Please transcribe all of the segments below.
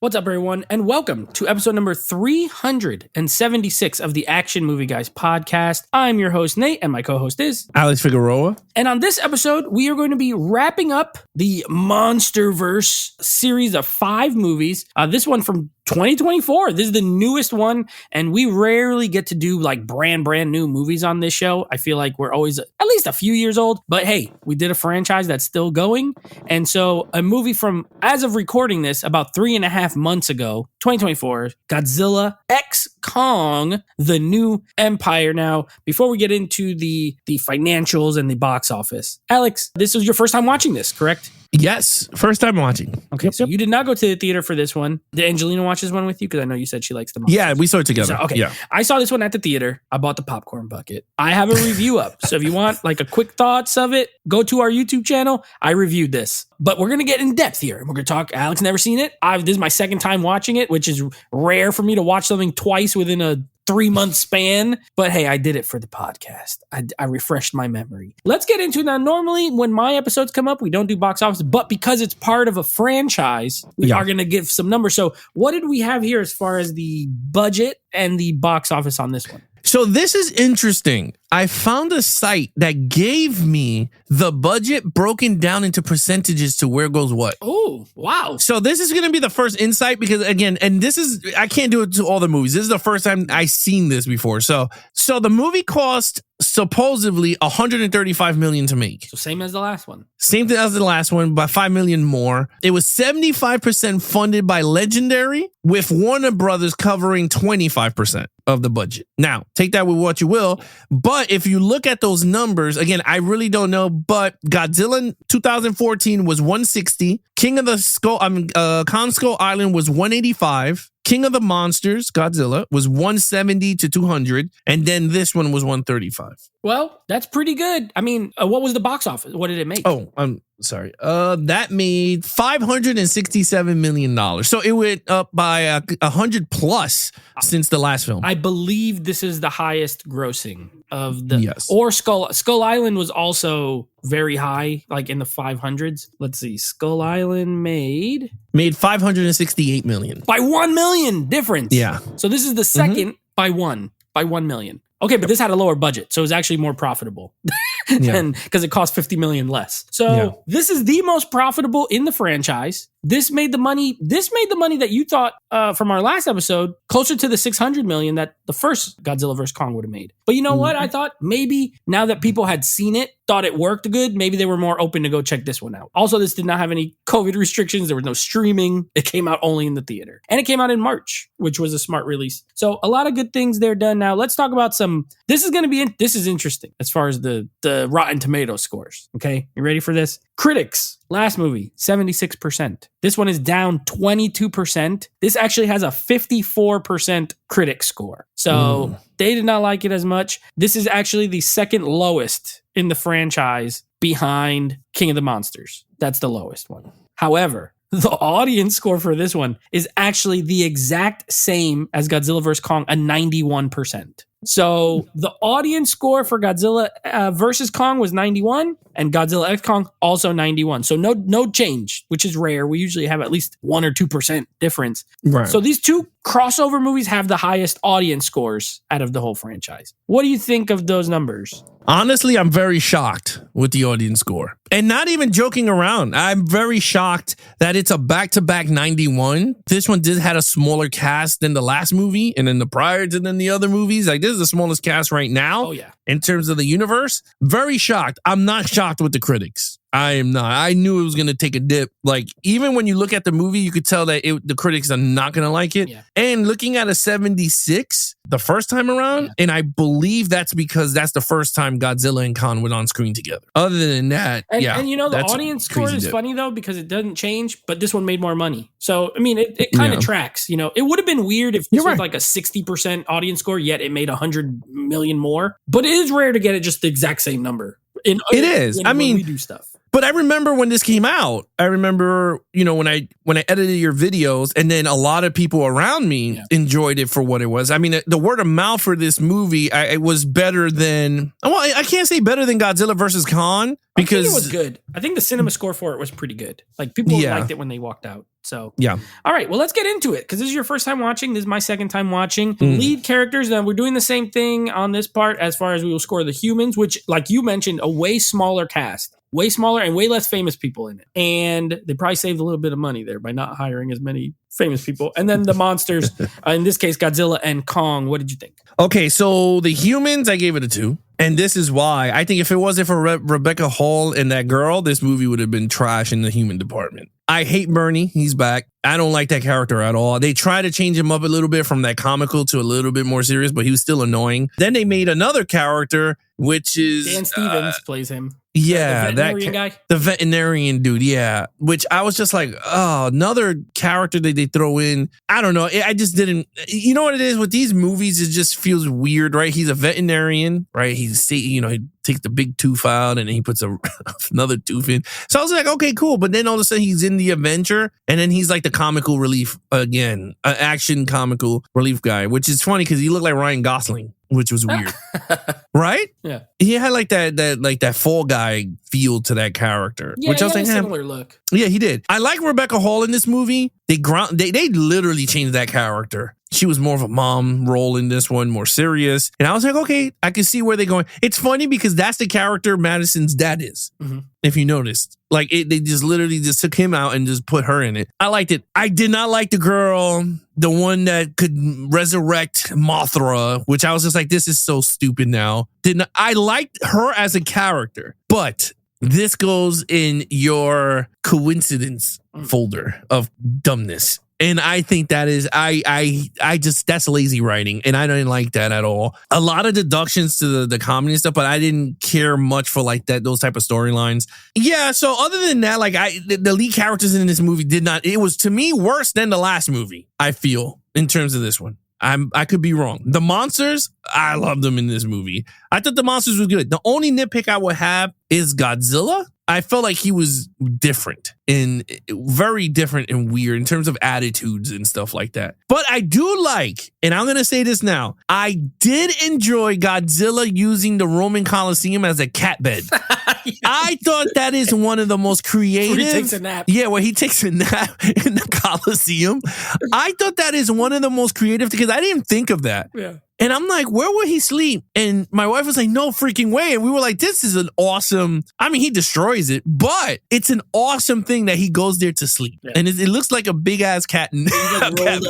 What's up, everyone, and welcome to episode number 376 of the Action Movie Guys podcast. I'm your host, Nate, and my co-host is Alex Figueroa. And on this episode, we are going to be wrapping up the Monsterverse series of 5 movies. This one from 2024. This is the newest one, and we rarely get to do like brand new movies on this show. I feel like we're always at least a few years old, but hey, we did a franchise that's still going. And so a movie from, as of recording this, about 3.5 months ago, 2024, Godzilla X Kong, The New Empire. Now, before we get into the financials and the box office, Alex, this was your first time watching this, correct? Yes, first time watching. Okay, so you did not go to the theater for this one. Did Angelina watch this one with you? Because I know you said she likes the monsters. Yeah, we saw it together. Okay, yeah. I saw this one at the theater. I bought the popcorn bucket. I have a review up. So if you want like a quick thoughts of it, go to our YouTube channel. I reviewed this. But we're going to get in depth here. We're going to talk. Alex never seen it. This is my second time watching it, which is rare for me to watch something twice within a 3-month span. But hey, I did it for the podcast. I refreshed my memory. Let's get into it now. Normally, when my episodes come up, we don't do box office, but because it's part of a franchise, we are going to give some numbers. So what did we have here as far as the budget and the box office on this one? So this is interesting. I found a site that gave me the budget broken down into percentages to where goes what. Oh, wow. So this is going to be the first insight because, again, and this is, I can't do it to all the movies. This is the first time I've seen this before. So the movie cost supposedly $135 million to make. So same as the last one. Same thing as the last one, by $5 million more. It was 75% funded by Legendary, with Warner Brothers covering 25% of the budget. Now, take that with what you will, but if you look at those numbers, again, I really don't know, but Godzilla 2014 was 160, King of the Skull, Kong Skull Island was 185, King of the Monsters, Godzilla, was 170 to 200, and then this one was 135. Well, that's pretty good. I mean, what was the box office? What did it make? Oh, I'm sorry. That made $567 million. So it went up by 100 plus since the last film. I believe this is the highest grossing of the... Yes. Or Skull Island was also very high, like in the 500s. Let's see. Skull Island made $568 million. By 1 million difference. Yeah. So this is the second by 1 million. Okay, but this had a lower budget, so it was actually more profitable because it cost $50 million less. So This is the most profitable in the franchise. This made the money that you thought from our last episode closer to the $600 million that the first Godzilla vs. Kong would have made. But you know what? I thought maybe now that people had seen it, thought it worked good, maybe they were more open to go check this one out. Also, this did not have any COVID restrictions. There was no streaming. It came out only in the theater. And it came out in March, which was a smart release. So a lot of good things there done. Now let's talk about this is interesting as far as the Rotten Tomato scores. Okay, you ready for this? Critics, last movie, 76%. This one is down 22%. This actually has a 54% critic score. So they did not like it as much. This is actually the second lowest in the franchise behind King of the Monsters. That's the lowest one. However, the audience score for this one is actually the exact same as Godzilla vs. Kong, a 91%. So the audience score for Godzilla versus Kong was 91, and Godzilla X Kong also 91. So no change, which is rare. We usually have at least 1 or 2% difference. Right. So these two crossover movies have the highest audience scores out of the whole franchise. What do you think of those numbers? Honestly, I'm very shocked with the audience score. And not even joking around. I'm very shocked that it's a back-to-back 91. This one had a smaller cast than the last movie, and then the prior to then the other movies. Like, this is the smallest cast right now. Oh, yeah. In terms of the universe. Very shocked. I'm not shocked with the critics. I am not. I knew it was going to take a dip. Like, even when you look at the movie, you could tell that the critics are not going to like it. Yeah. And looking at a 76 the first time around, and I believe that's because that's the first time Godzilla and Kong went on screen together. Other than that, And you know, the audience score is funny, though, because it doesn't change, but this one made more money. So, I mean, it kind of tracks. You know, it would have been weird if this was like a 60% audience score, yet it made 100 million more. But it is rare to get it just the exact same number. It is. When we do stuff. But I remember when this came out, I remember, when I edited your videos, and then a lot of people around me enjoyed it for what it was. I mean, the word of mouth for this movie, it was better than, I can't say better than Godzilla versus Kong, because I think it was good. I think the cinema score for it was pretty good. Like, people liked it when they walked out. So, yeah. All right, well, let's get into it, because this is your first time watching. This is my second time watching. Lead characters, we're doing the same thing on this part as far as we will score the humans, which, like you mentioned, a way smaller cast. Way smaller and way less famous people in it. And they probably saved a little bit of money there by not hiring as many famous people. And then the monsters, in this case, Godzilla and Kong. What did you think? Okay, so the humans, I gave it a 2. And this is why. I think if it wasn't for Rebecca Hall and that girl, this movie would have been trash in the human department. I hate Bernie. He's back. I don't like that character at all. They try to change him up a little bit from that comical to a little bit more serious, but he was still annoying. Then they made another character, which is Dan Stevens plays him. Yeah, the veterinarian guy. The veterinarian dude, yeah. Which I was just like, oh, another character that they throw in. I don't know. I just didn't. You know what it is with these movies? It just feels weird, right? He's a veterinarian, right? He takes the big tooth out and then he puts another tooth in. So I was like, okay, cool. But then all of a sudden he's in the Avenger, and then he's like the comical relief again, action comical relief guy, which is funny because he looked like Ryan Gosling, which was weird, right? Yeah, he had like that Fall Guy feel to that character, which I was like, similar look. Yeah, he did. I like Rebecca Hall in this movie. They literally changed that character. She was more of a mom role in this one, more serious. And I was like, okay, I can see where they're going. It's funny because that's the character Madison's dad is. Mm-hmm. If you noticed, like they just literally just took him out and just put her in it. I liked it. I did not like the girl, the one that could resurrect Mothra, which I was just like, this is so stupid now. I liked her as a character, but this goes in your coincidence folder of dumbness. And I think that is, that's lazy writing. And I didn't like that at all. A lot of deductions to the comedy and stuff, but I didn't care much for like those type of storylines. Yeah. So other than that, like the lead characters in this movie it was to me worse than the last movie, I feel, in terms of this one. I could be wrong. The monsters, I loved them in this movie. I thought the monsters was good. The only nitpick I would have is Godzilla. I felt like he was very different and weird in terms of attitudes and stuff like that. But I do like, and I'm going to say this now, I did enjoy Godzilla using the Roman Colosseum as a cat bed. I thought that is one of the most creative. Where he takes a nap. Yeah, where he takes a nap in the Colosseum. I thought that is one of the most creative because I didn't think of that. Yeah. And I'm like, where would he sleep? And my wife was like, no freaking way. And we were like, this is an awesome, he destroys it, but it's an awesome thing that he goes there to sleep. Yeah. And it looks like a big ass cat. He cat bed.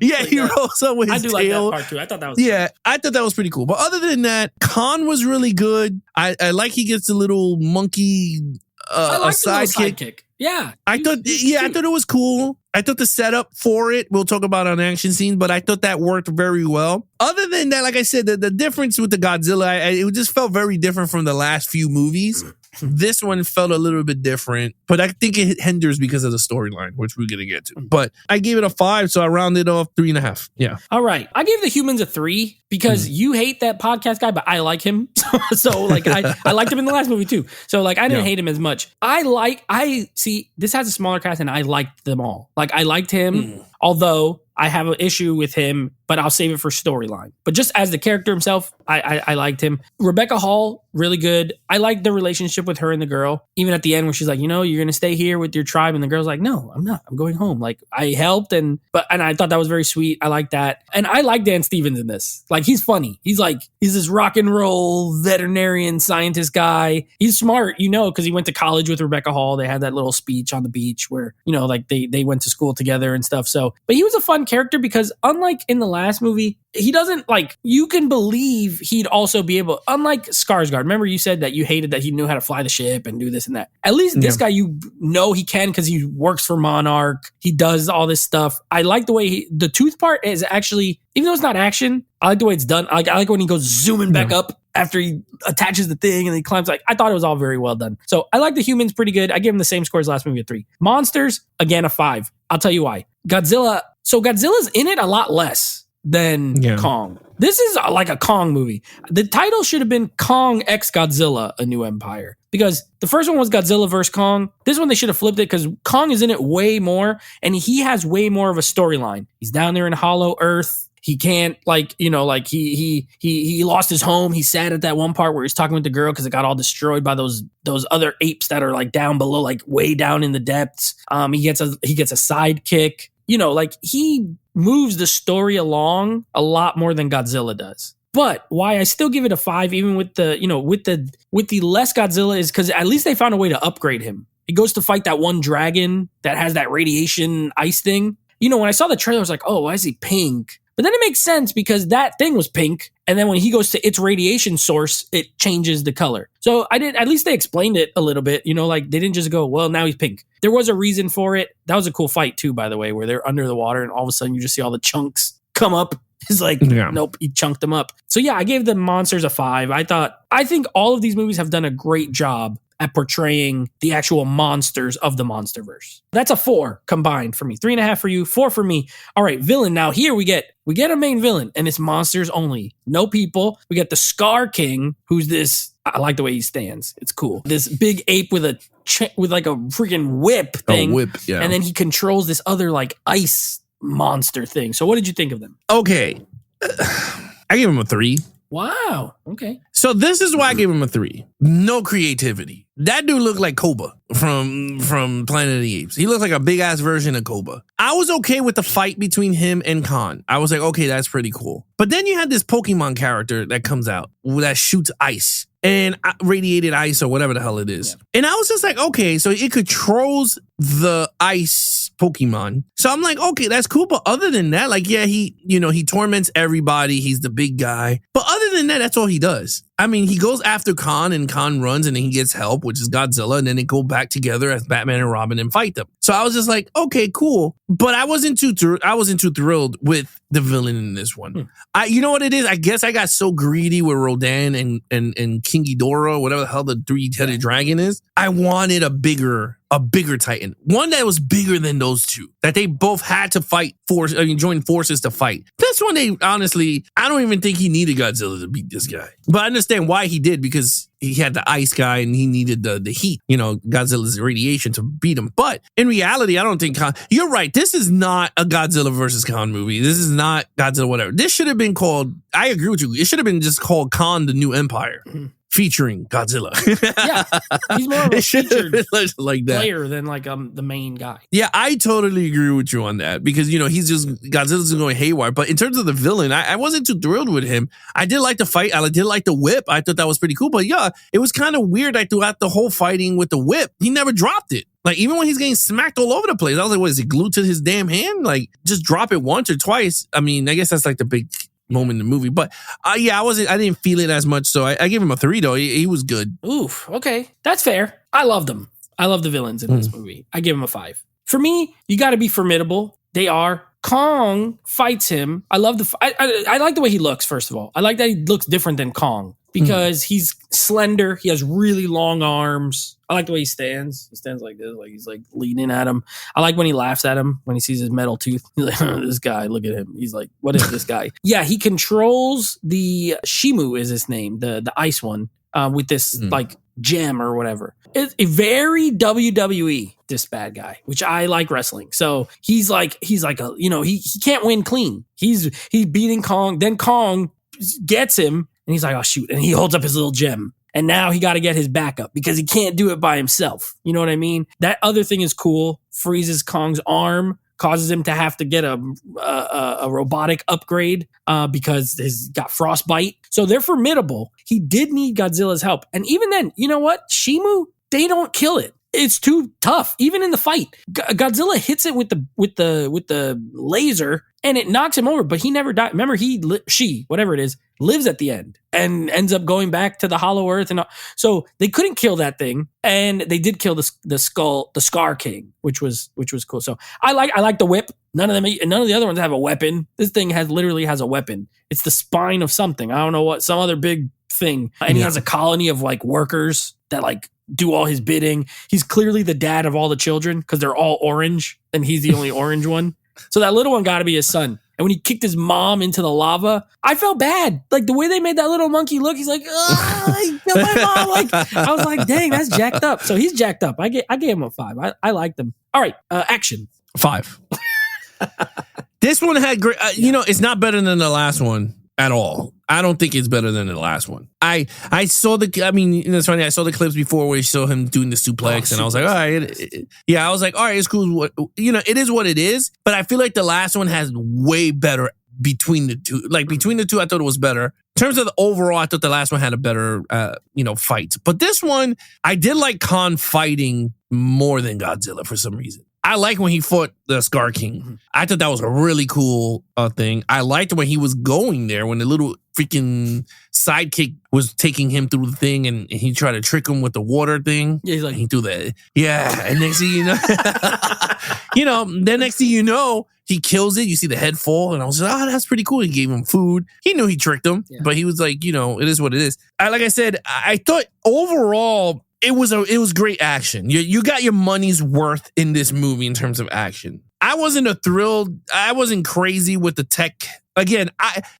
Yeah, like, he rolls up with his tail. I do like that part too. I thought that was cool. I thought that was pretty cool. But other than that, Khan was really good. I like he gets a little monkey a sidekick. Yeah. I thought it was cool. I thought the setup for it, we'll talk about on action scene, but I thought that worked very well. Other than that, like I said, the difference with the Godzilla, it just felt very different from the last few movies. This one felt a little bit different, but I think it hinders because of the storyline, which we're going to get to. But I gave it a 5, so I rounded off 3.5. Yeah. All right. I gave the humans a 3 because you hate that podcast guy, but I like him. So like, I liked him in the last movie too. So like, I didn't hate him as much. See, this has a smaller cast and I liked them all. Like I liked him, although I have an issue with him, but I'll save it for storyline. But just as the character himself, I liked him. Rebecca Hall, really good. I liked the relationship with her and the girl. Even at the end where she's like, you're going to stay here with your tribe. And the girl's like, no, I'm not. I'm going home. Like I helped. And I thought that was very sweet. I like that. And I like Dan Stevens in this. Like he's funny. He's this rock and roll veterinarian scientist guy. He's smart, because he went to college with Rebecca Hall. They had that little speech on the beach where, like they went to school together and stuff. So, but he was a fun character because unlike in the last movie, he doesn't you can believe he'd also be able, unlike Skarsgård. Remember you said that you hated that he knew how to fly the ship and do this and that. At least this guy, he can because he works for Monarch. He does all this stuff. I like the way the tooth part is actually, even though it's not action, I like the way it's done. I like when he goes zooming back up after he attaches the thing and he climbs. I thought it was all very well done. So I like the humans pretty good. I give him the same score as last movie, a 3. Monsters, again, a 5. I'll tell you why. Godzilla's in it a lot less than Kong. This is like a Kong movie. The title should have been Kong x Godzilla, A New Empire. because the first one was Godzilla vs. Kong. This one they should have flipped it because Kong is in it way more and he has way more of a storyline. He's down there in Hollow Earth. He can't he lost his home. He's sad at that one part where he's talking with the girl because it got all destroyed by those other apes that are like down below, like way down in the depths. He gets a sidekick. He moves the story along a lot more than Godzilla does. But why I still give it a 5, even with the less Godzilla, is because at least they found a way to upgrade him. He goes to fight that one dragon that has that radiation ice thing. When I saw the trailer, I was like, oh, why is he pink? But then it makes sense because that thing was pink. And then when he goes to its radiation source, it changes the color. So at least they explained it a little bit, they didn't just go, well, now he's pink. There was a reason for it. That was a cool fight too, by the way, where they're under the water and all of a sudden you just see all the chunks come up. It's like, Nope, he chunked them up. So yeah, I gave the monsters a 5. I think all of these movies have done a great job at portraying the actual monsters of the Monsterverse. That's a 4 combined for me. 3.5 for you, 4 for me. All right, villain. Now here we get a main villain, and it's monsters only. No people. We got the Scar King, who's this. I like the way he stands. It's cool. This big ape with like a freaking whip thing. A whip, yeah. And then he controls this other like ice monster thing. So what did you think of them? Okay, I give him a 3. Wow. Okay. So this is why I gave him a 3. No creativity. That dude looked like Koba from Planet of the Apes. He looked like a big ass version of Koba. I was okay with the fight between him and Khan. I was like, okay, that's pretty cool. But then you had this Pokemon character that comes out that shoots ice and radiated ice or whatever the hell it is. Yeah. And I was just like, okay, so it controls the ice Pokemon. So I'm like, okay, that's cool. But other than that, like, yeah, he torments everybody. He's the big guy. But other than that, that's all he does. I mean, he goes after Khan and Khan runs and then he gets help, which is Godzilla. And then they go back together as Batman and Robin and fight them. So I was just like, okay, cool. But I wasn't too thrilled with the villain in this one. You know what it is? I guess I got so greedy with Rodan and King Ghidorah, whatever the hell the 3-headed dragon is. I wanted a bigger Titan. One that was bigger than those two. That they both had to join forces to fight. This one, I don't even think he needed Godzilla to beat this guy. But I understand why he did, because he had the ice guy and he needed the heat, Godzilla's radiation to beat him. But in reality, I don't think you're right. This is not a Godzilla versus Khan movie. This is not Godzilla, whatever. This should have been called, I agree with you, it should have been just called Khan the New Empire. Featuring Godzilla. Yeah, he's more of a featured like that player than like the main guy. Yeah, I totally agree with you on that because Godzilla's going haywire. But in terms of the villain, I wasn't too thrilled with him. I did like the fight. I did like the whip. I thought that was pretty cool. But yeah, it was kind of weird. Like throughout the whole fighting with the whip, he never dropped it. Like even when he's getting smacked all over the place, I was like, what is it glued to his damn hand? Like just drop it once or twice. I mean, I guess that's like the big moment in the movie, but I didn't feel it as much, so I gave him a 3 though. He was good. Oof, okay, that's fair. I loved them. I love the villains in this movie. I give him a 5. For me, you got to be formidable. They are. Kong fights him. I love I like the way he looks. First of all, I like that he looks different than Kong because he's slender. He has really long arms. I like the way he stands. He stands like this, like he's like leaning at him. I like when he laughs at him when he sees his metal tooth. He's like, oh, this guy, look at him. He's like, what is this guy? Yeah, he controls the Shimu is his name, the ice one, with this like gem or whatever. It's a very WWE, this bad guy, which I like wrestling. So he's like a, he can't win clean. He's beating Kong. Then Kong gets him and he's like, oh shoot. And he holds up his little gem. And now he got to get his backup because he can't do it by himself. You know what I mean? That other thing is cool. Freezes Kong's arm, causes him to have to get a robotic upgrade because he's got frostbite. So they're formidable. He did need Godzilla's help. And even then, you know what? Shimu, they don't kill it. It's too tough. Even in the fight, Godzilla hits it with the laser and it knocks him over, but he never died. Remember, whatever it is, lives at the end and ends up going back to the Hollow Earth. And so they couldn't kill that thing, and they did kill the Scar King, which was cool. So I like the whip. None of the other ones have a weapon. This thing literally has a weapon. It's the spine of something. I don't know what, some other big thing. And he has a colony of like workers that like do all his bidding. He's clearly the dad of all the children because they're all orange and he's the only orange one. So that little one got to be his son. And when he kicked his mom into the lava, I felt bad. Like the way they made that little monkey look, he's like, oh, he killed my mom. Like I was like, dang, that's jacked up. So he's jacked up. I gave him a 5. I liked him. All right, action. 5. This one had great. It's not better than the last one at all. I don't think it's better than the last one. I saw it's funny. I saw the clips before where you saw him doing the suplex, and I was like, all right, I was like, all right, it's cool. It is what it is. But I feel like the last one has way better between the two. Like between the two, I thought it was better. In terms of the overall, I thought the last one had a better, fight. But this one, I did like Khan fighting more than Godzilla for some reason. I like when he fought the Scar King. I thought that was a really cool thing. I liked when he was going there, when the little freaking sidekick was taking him through the thing and he tried to trick him with the water thing. Yeah, he's like, he threw that. Yeah. And next thing you know, then next thing you know, he kills it. You see the head fall. And I was like, oh, that's pretty cool. He gave him food. He knew he tricked him, but he was like, it is what it is. Like I said, I thought overall, it was great action. You got your money's worth in this movie in terms of action. I wasn't thrilled. I wasn't crazy with the tech. Again,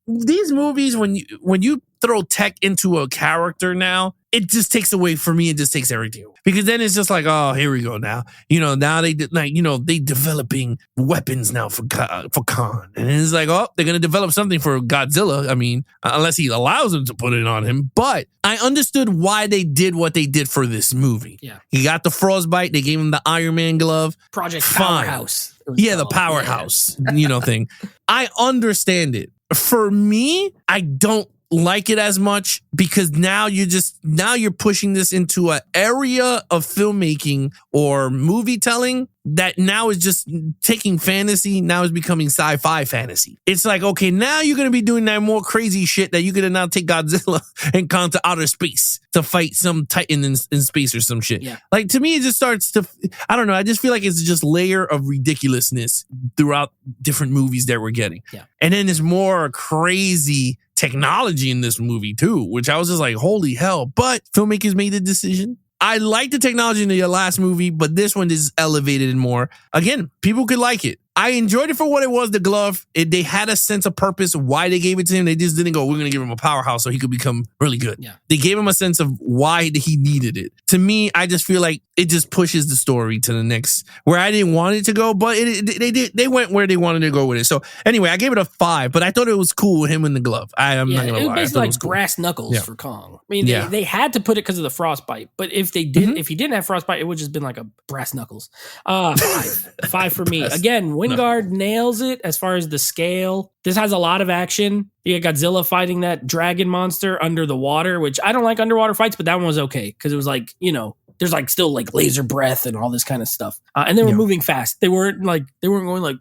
these movies, when you throw tech into a character now, it just takes away from me. It just takes everything away. Because then it's just like, oh, here we go now. Now they developing weapons now for Khan. And it's like, oh, they're going to develop something for Godzilla. I mean, unless he allows them to put it on him. But I understood why they did what they did for this movie. Yeah. He got the frostbite. They gave him the Iron Man glove. Project Powerhouse. Yeah, the powerhouse, thing. I understand it. For me, I don't like it as much because now you're pushing this into an area of filmmaking or movie telling that now is just taking fantasy, now is becoming sci-fi fantasy. It's like, okay, now you're going to be doing that more crazy shit that you're going to now take Godzilla and come to outer space to fight some Titan in space or some shit. Yeah. Like, to me, it just starts to, I don't know, I just feel like it's just layer of ridiculousness throughout different movies that we're getting. Yeah. And then there's more crazy technology in this movie too, which I was just like, holy hell. But filmmakers made the decision. I like the technology in the last movie, but this one is elevated and more. Again, people could like it. I enjoyed it for what it was, the glove. They had a sense of purpose why they gave it to him. They just didn't go, we're going to give him a powerhouse so he could become really good. Yeah. They gave him a sense of why he needed it. To me, I just feel like it just pushes the story to the next, where I didn't want it to go, but they went where they wanted to go with it. So anyway, I gave it a 5, but I thought it was cool with him in the glove. I'm not going to lie. It was basically like cool. brass knuckles for Kong. I mean, they had to put it because of the frostbite, but if they did, if he didn't have frostbite, it would just been like a brass knuckles. 5 for me. Again, Wingard nails it as far as the scale. This has a lot of action. You got Godzilla fighting that dragon monster under the water, which I don't like underwater fights, but that one was okay because it was like, there's like still like laser breath and all this kind of stuff. And they were moving fast. They weren't going like,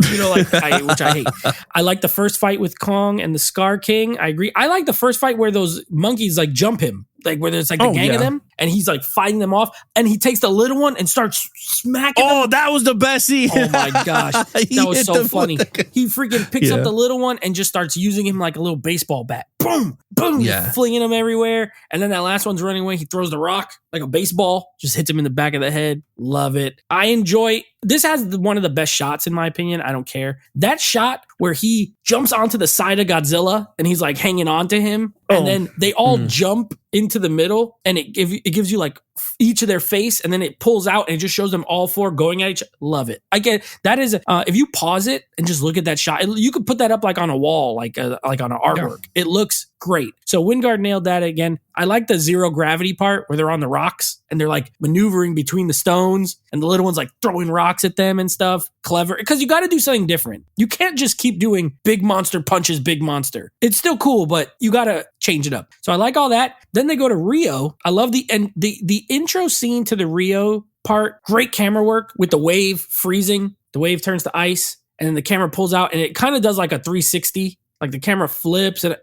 which I hate. I like the first fight with Kong and the Scar King. I agree. I like the first fight where those monkeys like jump him, like where there's like the gang of them, and he's like fighting them off, and he takes the little one and starts smacking them. That was the best scene. Oh my gosh, that was so funny. He freaking picks up the little one and just starts using him like a little baseball bat. Boom, boom, just flinging him everywhere. And then that last one's running away. He throws the rock like a baseball, just hits him in the back of the head. Love it. I enjoy. This has one of the best shots in my opinion. I don't care. That shot where he jumps onto the side of Godzilla and he's like hanging on to him, and then they all jump into the middle, and it gives you like each of their face, and then it pulls out and it just shows them all four going at each. Love it. I get that is if you pause it and just look at that shot, you could put that up like on a wall, like on an artwork. It looks great. So Wingard nailed that again. I like the zero gravity part where they're on the rocks and they're like maneuvering between the stones, and the little one's like throwing rocks at them and stuff. Clever, because you got to do something different. You can't just keep doing big monster punches big monster. It's still cool, but you got to change it up. So I like all that. Then they go to Rio. I love the intro scene to the Rio part. Great camera work with the wave freezing. The wave turns to ice, and then the camera pulls out, and it kind of does like a 360. Like the camera flips, and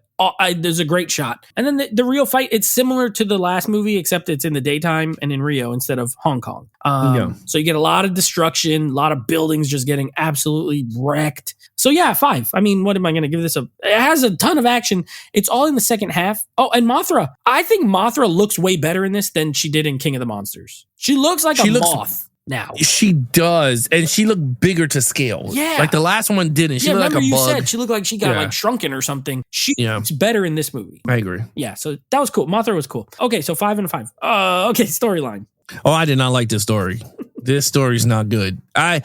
there's a great shot. And then the Rio fight, it's similar to the last movie, except it's in the daytime and in Rio instead of Hong Kong. So you get a lot of destruction, a lot of buildings just getting absolutely wrecked. So yeah, 5. I mean, what am I going to give this a? It has a ton of action. It's all in the second half. Oh, and Mothra. I think Mothra looks way better in this than she did in King of the Monsters. She looks like a moth. now. She does, and she looked bigger to scale. Yeah. Like the last one didn't. She looked like a you bug. said she looked like she got like shrunken or something. It's better in this movie. I agree. Yeah, so that was cool. Mothra was cool. Okay, so 5 and a 5. Okay, storyline. Oh, I did not like this story. This story's not good. I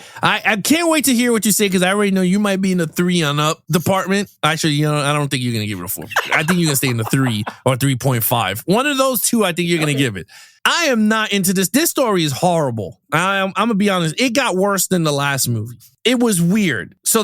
can't wait to hear what you say, because I already know you might be in the 3 on up department. Actually, I don't think you're going to give it a 4. I think you're going to stay in the 3 or 3.5. One of those two, I think you're going to give it. I am not into this. This story is horrible. I'm going to be honest. It got worse than the last movie. It was weird. So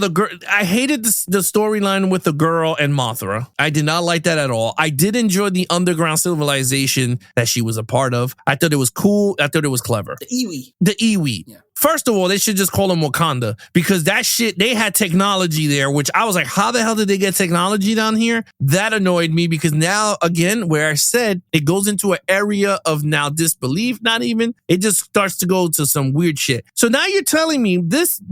I hated the storyline with the girl and Mothra. I did not like that at all. I did enjoy the underground civilization that she was a part of. I thought it was cool. I thought it was clever. The Iwi. Yeah. First of all, they should just call them Wakanda, because that shit, they had technology there, which I was like, how the hell did they get technology down here? That annoyed me, because now, again, where I said it goes into an area of now disbelief, not even, it just starts to go to some weird shit. So now you're telling me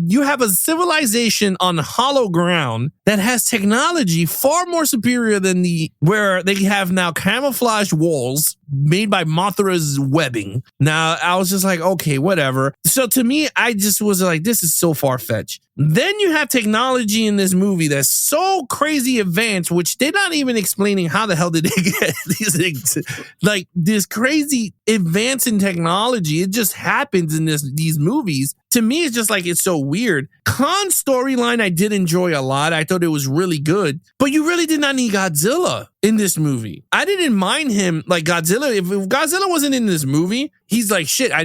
you have a civilization on hollow ground that has technology far more superior than where they have now camouflage walls made by Mothra's webbing. Now, I was just like, okay, whatever. So to me, I just was like, this is so far-fetched. Then you have technology in this movie that's so crazy advanced, which they're not even explaining how the hell did they get these things. Like, this crazy advance in technology, it just happens in these movies. To me, it's just like, it's so weird. Khan's storyline, I did enjoy a lot. I thought it was really good. But you really did not need Godzilla in this movie. I didn't mind him. Like, Godzilla, if Godzilla wasn't in this movie, he's like, shit, I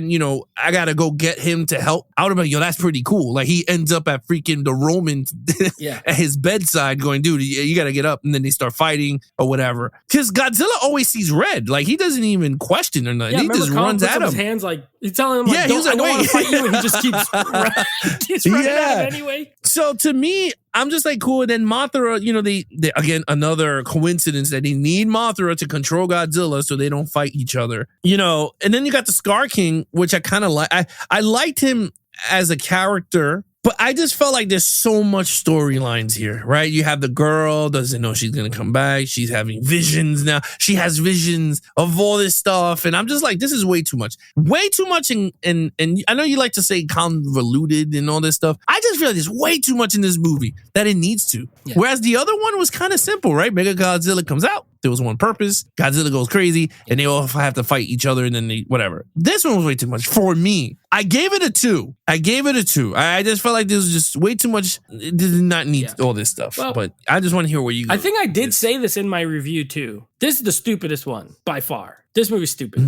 gotta go get him to help. I would have been, that's pretty cool. Like, he ends up at freaking the Romans at his bedside going, dude, you gotta get up. And then they start fighting or whatever. Because Godzilla always sees red. Like, he doesn't even question or nothing. He just runs at him. His hands, like, he's telling him, like, I don't want to fight you. And he just keeps running at him anyway. So to me, I'm just like, cool. And then Mothra, they again, another coincidence that they need Mothra to control Godzilla so they don't fight each other. And then you got the Scar King, which I kind of like. I liked him as a character, but I just felt like there's so much storylines here, right? You have the girl, doesn't know she's going to come back. She's having visions now. She has visions of all this stuff. And I'm just like, this is way too much. Way too much. And I know you like to say convoluted and all this stuff. I just feel like there's way too much in this movie that it needs to. Yeah. Whereas the other one was kind of simple, right? Mega Godzilla comes out. There was one purpose. Godzilla goes crazy and they all have to fight each other and then whatever. This one was way too much for me. I gave it a 2. I just felt like this was just way too much. It did not need all this stuff. Well, but I just want to hear where you go. I think I did say this in my review too. This is the stupidest one by far. This movie's stupid.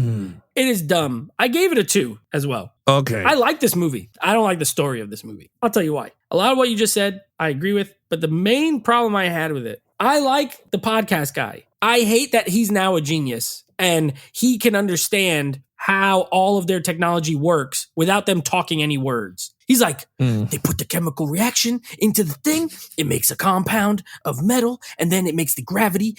It is dumb. I gave it a 2 as well. Okay. I like this movie. I don't like the story of this movie. I'll tell you why. A lot of what you just said, I agree with. But the main problem I had with it, I like the podcast guy. I hate that he's now a genius and he can understand how all of their technology works without them talking any words. He's like, they put the chemical reaction into the thing. It makes a compound of metal and then it makes the gravity.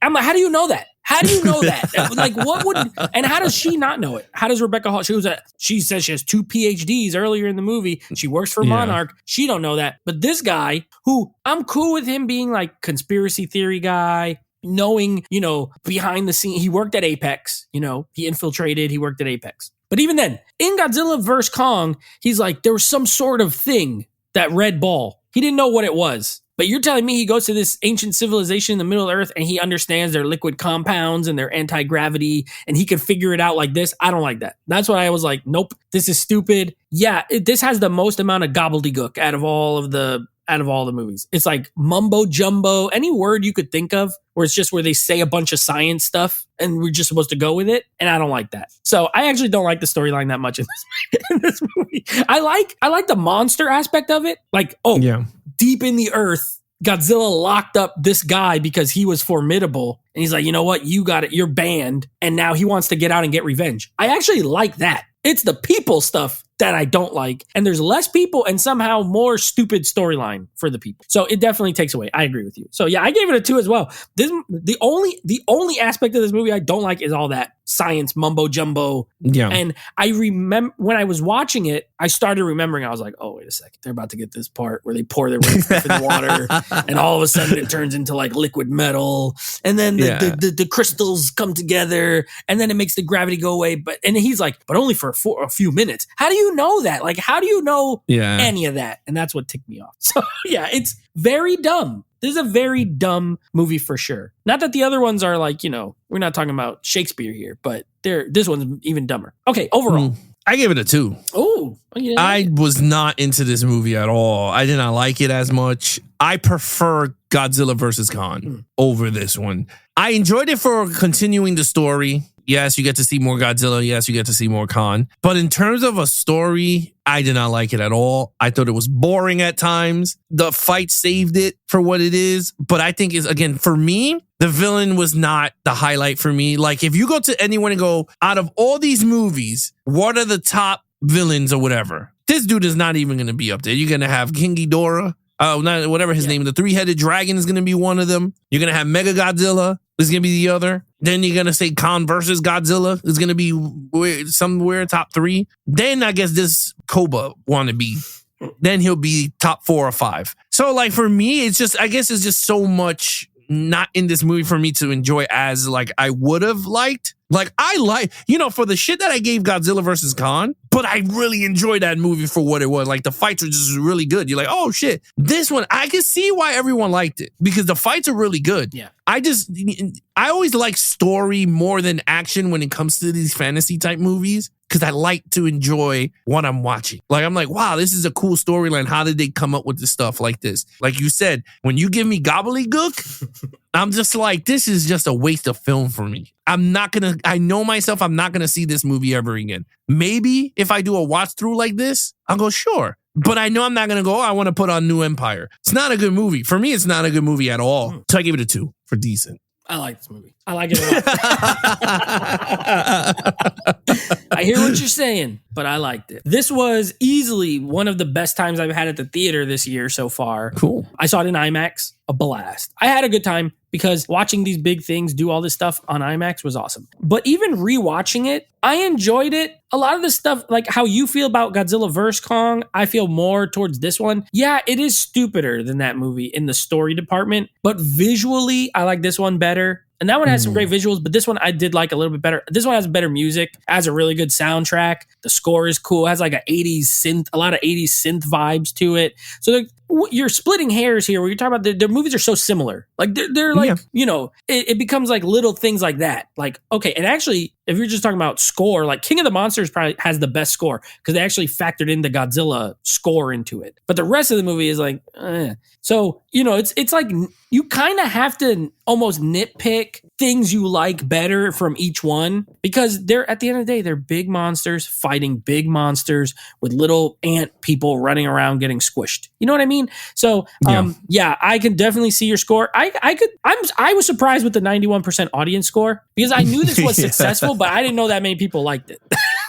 I'm like, how do you know that? How do you know that? Like, what would, and how does she not know it? How does Rebecca Hall, she says she has 2 PhDs earlier in the movie. She works for Monarch. She don't know that. But this guy, who I'm cool with him being like conspiracy theory guy, knowing, behind the scene, he worked at Apex, he infiltrated, he worked at Apex. But even then, in Godzilla vs. Kong, he's like, there was some sort of thing, that red ball. He didn't know what it was. But you're telling me he goes to this ancient civilization in the middle of Earth and he understands their liquid compounds and their anti-gravity and he could figure it out like this? I don't like that. That's why I was like, nope, this is stupid. Yeah, this has the most amount of gobbledygook out of all the movies. It's like mumbo jumbo, any word you could think of, where it's just where they say a bunch of science stuff and we're just supposed to go with it. And I don't like that. So I actually don't like the storyline that much in this movie. I like the monster aspect of it. Like, deep in the earth, Godzilla locked up this guy because he was formidable. And he's like, you know what? You got it. You're banned. And now he wants to get out and get revenge. I actually like that. It's the people stuff that I don't like. And there's less people and somehow more stupid storyline for the people. So it definitely takes away. I agree with you. So yeah, I gave it a 2 as well. The only aspect of this movie I don't like is all that. science mumbo jumbo. Yeah. And I remember when I was watching it, I started remembering, I was like, oh, wait a second. They're about to get this part where they pour their red stuff in the water and all of a sudden it turns into like liquid metal. And then the crystals come together and then it makes the gravity go away. And he's like, but only for a few minutes. How do you know that? Like, how do you know any of that? And that's what ticked me off. So yeah, it's very dumb. This is a very dumb movie for sure. Not that the other ones are like, we're not talking about Shakespeare here, but this one's even dumber. Okay, overall. I gave it a 2. Oh, yeah. I was not into this movie at all. I did not like it as much. I prefer Godzilla vs. Kong over this one. I enjoyed it for continuing the story. Yes, you get to see more Godzilla. Yes, you get to see more Kong. But in terms of a story, I did not like it at all. I thought it was boring at times. The fight saved it for what it is. But I think again, for me, the villain was not the highlight for me. Like, if you go to anyone and go, out of all these movies, what are the top villains or whatever? This dude is not even going to be up there. You're going to have King Ghidorah. Whatever his name. The 3-headed dragon is going to be one of them. You're going to have Mega Godzilla is going to be the other. Then you're going to say Kong versus Godzilla is going to be somewhere top 3. Then I guess this Koba want to be. Then he'll be top 4 or 5. So like for me, it's just so much not in this movie for me to enjoy as like I would have liked. Like for the shit that I gave Godzilla vs. Kong, but I really enjoyed that movie for what it was. Like the fights were just really good. You're like, oh shit. This one, I can see why everyone liked it because the fights are really good. Yeah. I always like story more than action when it comes to these fantasy type movies because I like to enjoy what I'm watching. Like, I'm like, wow, this is a cool storyline. How did they come up with this stuff like this? Like you said, when you give me gobbledygook, I'm just like, this is just a waste of film for me. I know myself, I'm not going to see this movie ever again. Maybe if I do a watch through like this, I'll go, sure. But I know I'm not going to go, I want to put on New Empire. It's not a good movie. For me, it's not a good movie at all. So I give it a 2 for decent. I like this movie. I like it a lot. I hear what you're saying, but I liked it. This was easily one of the best times I've had at the theater this year so far. Cool. I saw it in IMAX, a blast. I had a good time because watching these big things do all this stuff on IMAX was awesome. But even rewatching it, I enjoyed it. A lot of the stuff, like how you feel about Godzilla vs. Kong, I feel more towards this one. Yeah, it is stupider than that movie in the story department, but visually, I like this one better. And that one has some great visuals, but this one I did like a little bit better. This one has better music, has a really good soundtrack. The score is cool. It has like a lot of 80s synth vibes to it. So you're splitting hairs here where you're talking about their movies are so similar. Like they're like, it becomes like little things like that. Like, okay. And actually, if you're just talking about score, like King of the Monsters probably has the best score because they actually factored in the Godzilla score into it. But the rest of the movie is like, So, it's like you kind of have to almost nitpick things you like better from each one because they're, at the end of the day, they're big monsters fighting big monsters with little ant people running around getting squished. You know what I mean? So, yeah, I can definitely see your score. I was surprised with the 91% audience score because I knew this was successful, but I didn't know that many people liked it.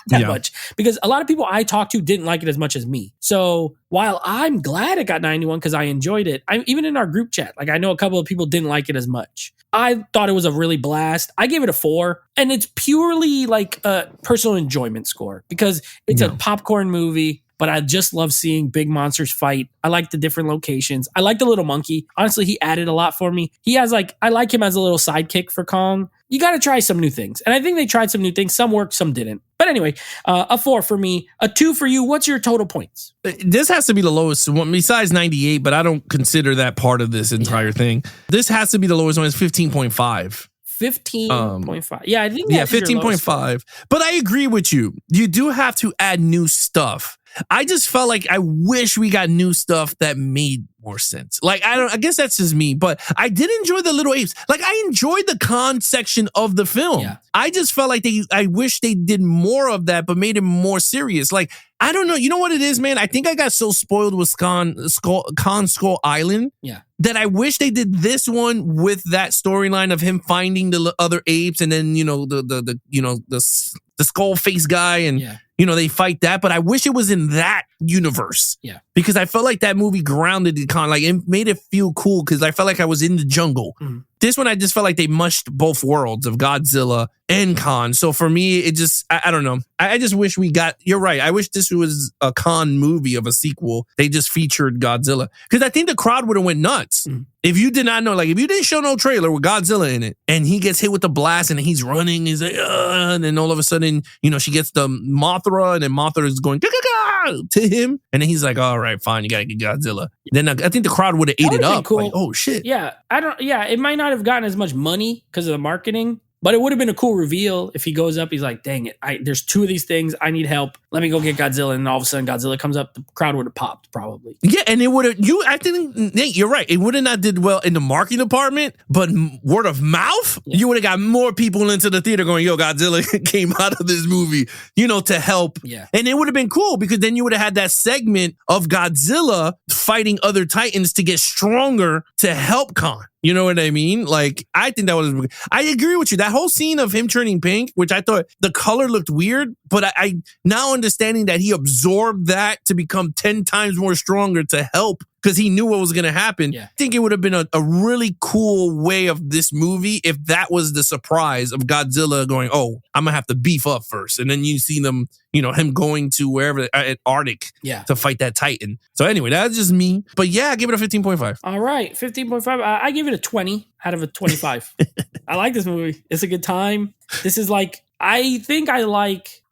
That much because a lot of people I talked to didn't like it as much as me. So while I'm glad it got 91 because I enjoyed it, even in our group chat, like I know a couple of people didn't like it as much. I thought it was a really blast. I gave it a 4 and it's purely like a personal enjoyment score because it's a popcorn movie. But I just love seeing big monsters fight. I like the different locations. I like the little monkey. Honestly, he added a lot for me. I like him as a little sidekick for Kong. You got to try some new things. And I think they tried some new things. Some worked, some didn't. But anyway, a 4 for me, a 2 for you. What's your total points? This has to be the lowest one besides 98, but I don't consider that part of this entire thing. This has to be the lowest one. It's 15.5. 15.5. Yeah, I think 15.5. But I agree with you. You do have to add new stuff. I just felt like I wish we got new stuff that made more sense. Like, I guess that's just me, but I did enjoy the little apes. Like, I enjoyed the con section of the film. Yeah. I just felt like I wish they did more of that, but made it more serious. Like, I don't know. You know what it is, man? I think I got so spoiled with Kong Skull Island. Yeah. That I wish they did this one with that storyline of him finding the other apes and then, the skull face guy and, they fight that. But I wish it was in that universe. Yeah. Because I felt like that movie grounded the Kong. Like, it made it feel cool because I felt like I was in the jungle. Mm. This one, I just felt like they mushed both worlds of Godzilla and Khan. So for me, it just, I don't know. I just wish you're right. I wish this was a Khan movie of a sequel. They just featured Godzilla. Because I think the crowd would have went nuts. If you did not know, like if you didn't show no trailer with Godzilla in it and he gets hit with the blast and he's running, he's like, and then all of a sudden, she gets the Mothra and then Mothra is going to him. And then he's like, all right, fine, you got to get Godzilla. Then I think the crowd would have ate it up. Cool. Like, oh shit. Yeah. It might not have gotten as much money because of the marketing. But it would have been a cool reveal if he goes up. He's like, dang it. There's 2 of these things. I need help. Let me go get Godzilla. And all of a sudden Godzilla comes up. The crowd would have popped probably. Yeah. And it would have, I think, Nate, you're right. It would have not did well in the marketing department, but word of mouth, you would have got more people into the theater going, yo, Godzilla came out of this movie, to help. Yeah. And it would have been cool because then you would have had that segment of Godzilla fighting other Titans to get stronger to help Khan. You know what I mean? Like, I think that was, I agree with you. That whole scene of him turning pink, which I thought the color looked weird, but I now understanding that he absorbed that to become 10 times more stronger to help because he knew what was going to happen. Yeah. I think it would have been a really cool way of this movie if that was the surprise of Godzilla going, oh, I'm going to have to beef up first. And then you see them, him going to wherever at Arctic to fight that Titan. So anyway, that's just me. But yeah, I give it a 15.5. All right, 15.5. I give it a 20 out of a 25. I like this movie. It's a good time. This is like, I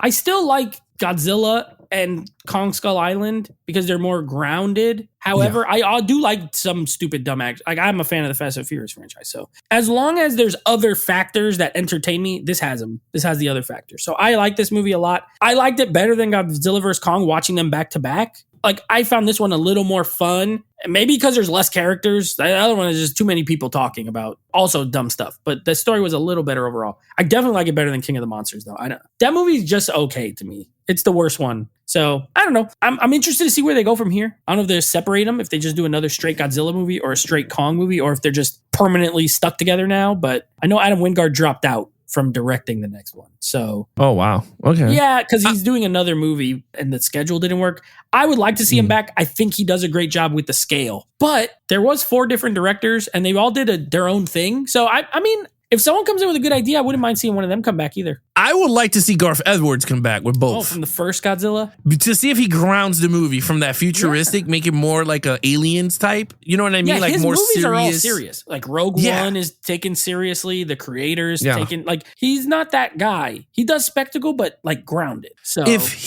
still like Godzilla and Kong Skull Island because they're more grounded. However, I do like some stupid dumb action. Like, I'm a fan of the Fast and Furious franchise. So as long as there's other factors that entertain me, this has them. This has the other factors. So I like this movie a lot. I liked it better than Godzilla vs. Kong, watching them back to back. Like, I found this one a little more fun. Maybe because there's less characters. The other one is just too many people talking about also dumb stuff. But the story was a little better overall. I definitely like it better than King of the Monsters, though. I know that movie's just okay to me. It's the worst one. So I don't know. I'm interested to see where they go from here. I don't know if they separate them, if they just do another straight Godzilla movie or a straight Kong movie, or if they're just permanently stuck together now. But I know Adam Wingard dropped out from directing the next one. So, oh wow, okay, yeah, because he's doing another movie and the schedule didn't work. I would like to see him back. I think he does a great job with the scale, but there was 4 different directors and they all did their own thing. So I mean, if someone comes in with a good idea, I wouldn't mind seeing one of them come back either. I would like to see Garth Edwards come back with both. Oh, from the first Godzilla? To see if he grounds the movie from that futuristic, make it more like a Aliens type. You know what I mean? Yeah, like his more movies serious. Are all serious. Like Rogue One is taken seriously. The creators taken, like, he's not that guy. He does spectacle, but like grounded. So if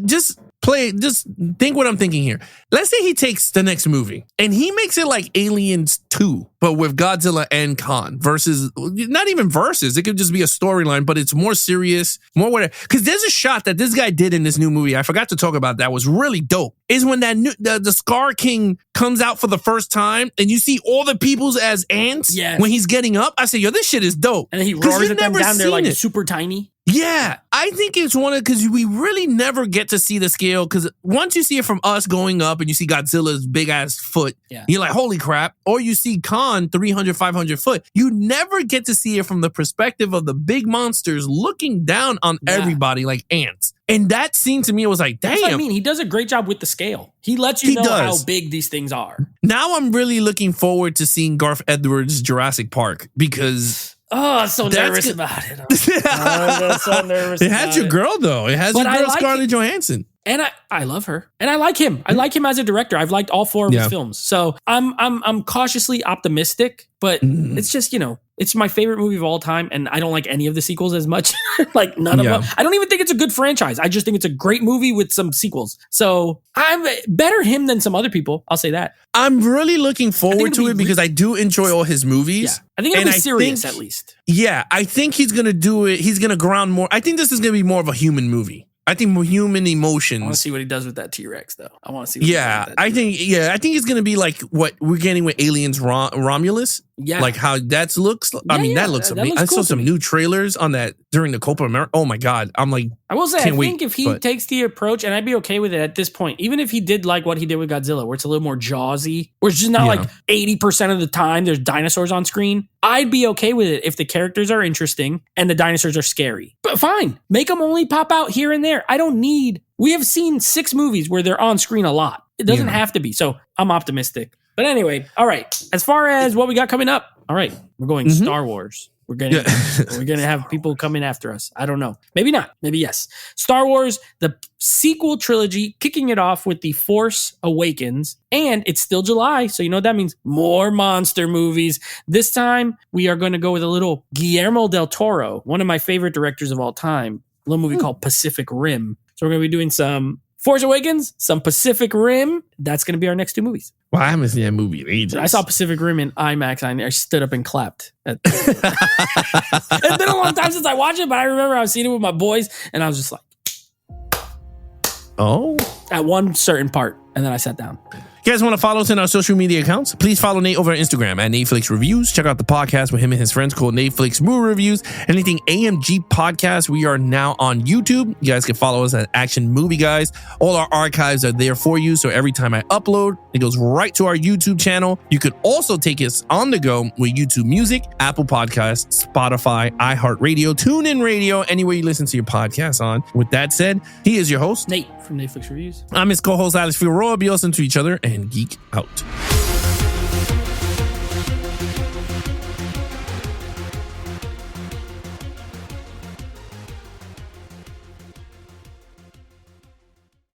just think what I'm thinking here. Let's say he takes the next movie and he makes it like Aliens 2, but with Godzilla and Khan versus, not even versus. It could just be a storyline, but it's more serious, more whatever. Because there's a shot that this guy did in this new movie. I forgot to talk about that. Was really dope. Is when the Scar King comes out for the first time and you see all the peoples as ants when he's getting up. I say, yo, this shit is dope. And then he roars at them down there like super tiny. Yeah, I think it's one of, because we really never get to see the scale, because once you see it from us going up and you see Godzilla's big ass foot, you're like, holy crap. Or you see Khan 300, 500 foot. You never get to see it from the perspective of the big monsters looking down on everybody like ants. And that scene to me was like, damn. That's what I mean. He does a great job with the scale. He lets you know how big these things are. Now I'm really looking forward to seeing Garth Edwards' Jurassic Park, because... Oh, I'm so nervous about it. I'm so nervous. It has your girl, though. It has your girl, Scarlett Johansson. And I love her. And I like him. I like him as a director. I've liked all 4 of his films. So I'm cautiously optimistic, but it's just, it's my favorite movie of all time. And I don't like any of the sequels as much. Like none of them. I don't even think it's a good franchise. I just think it's a great movie with some sequels. So I'm better him than some other people. I'll say that. I'm really looking forward to it because I do enjoy all his movies. Yeah. I think it'll be serious at least. Yeah. I think he's going to do it. He's going to ground more. I think this is going to be more of a human movie. I think more human emotions. I want to see what he does with that T-Rex, though. I want to see. What he does with that I think it's going to be like what we're getting with Aliens Romulus. Yeah, like how that looks. I mean, that looks amazing. I saw some new trailers on that during the Copa America. Oh my god, I'm like, I will say, I think if he takes the approach, and I'd be okay with it at this point, even if he did like what he did with Godzilla, where it's a little more Jaws-y, where it's just not like 80% of the time there's dinosaurs on screen. I'd be okay with it if the characters are interesting and the dinosaurs are scary. But fine, make them only pop out here and there. I don't need. We have seen 6 movies where they're on screen a lot. It doesn't have to be. So I'm optimistic. But anyway, all right. As far as what we got coming up, all right, we're going Star Wars. We're gonna have people coming after us. I don't know. Maybe not. Maybe yes. Star Wars, the sequel trilogy, kicking it off with The Force Awakens, and it's still July, so you know what that means. More monster movies. This time we are going to go with a little Guillermo del Toro, one of my favorite directors of all time. A little movie called Pacific Rim. So we're going to be doing some Force Awakens, some Pacific Rim. That's going to be our next two movies. Well, I haven't seen that movie in ages. I saw Pacific Rim in IMAX. I stood up and clapped. It's been a long time since I watched it, but I remember I was seeing it with my boys, and I was just like, oh, at one certain part, and then I sat down. You guys want to follow us in our social media accounts? Please follow Nate over on Instagram at Netflix Reviews. Check out the podcast with him and his friends called Netflix Movie Reviews. Anything AMG Podcast. We are now on YouTube. You guys can follow us at Action Movie Guys. All our archives are there for you. So every time I upload, it goes right to our YouTube channel. You could also take us on the go with YouTube Music, Apple Podcasts, Spotify, iHeartRadio, TuneIn Radio, anywhere you listen to your podcast on. With that said, he is your host, Nate from Netflix Reviews. I'm his co-host, Alex Figueroa. Be awesome to each other and geek out.